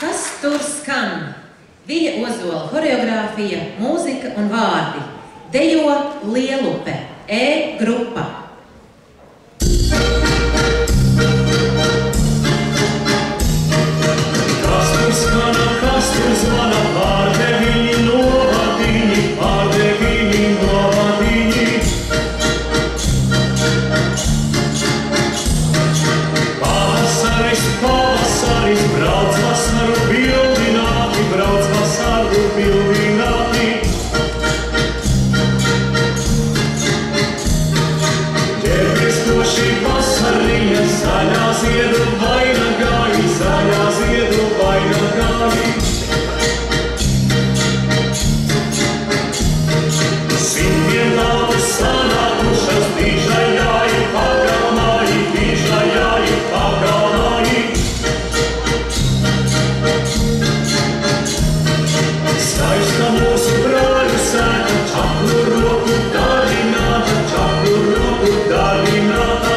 Kas tur skan? Vija Ozola horeogrāfija, mūzika un vārdi. Dejo Lielupe, E grupa. Kas tur zvana, pārdeviņi novadiņi, pārdeviņi novadiņi. Pavasaris, pavasaris, brauc vasaru pildināti, brauc vasaru pildināti. Ķerties to šī vasariņa, zaļā ziedu vainagāji, zaļā ziedu vainagāji. Simtiem tautas sanākušas, dīžajāji pagalmāji, dīžajāji pagalmāji. Skaista mūsu brāļu sēta, čaklu roku darināta, čaklu roku darināta.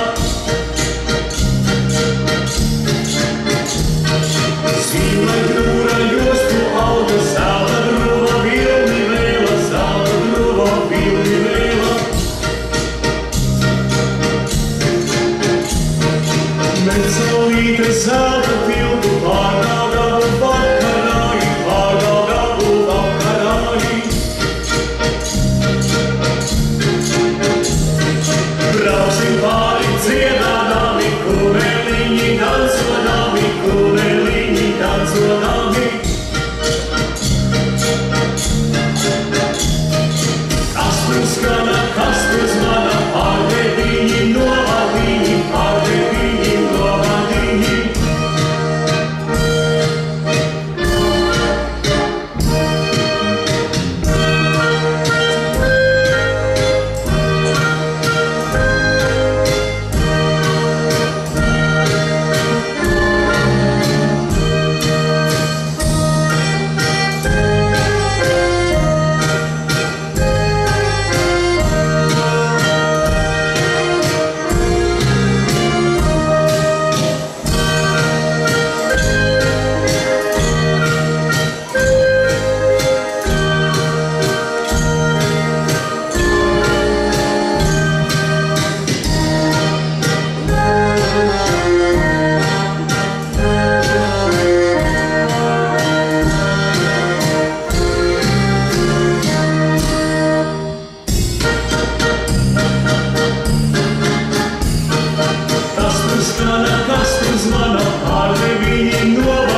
Zīmai grūra jostu auga, zelta druva vilni vēla, zelta druva vilni vēla. Mecelīte zelta tiltu pārgāgāvu vakarāji, pārgāgāvu vakarāji. Brauksim pāri dziedādami, kumeliņi dansodami, kumeliņi dansodami. Kas tur skana, kas tur zvana, pārdeviņi novadiņi, pārdeviņi novadiņi. Kas tur skana, kas tur zvana, pārdeviņi novadiņi.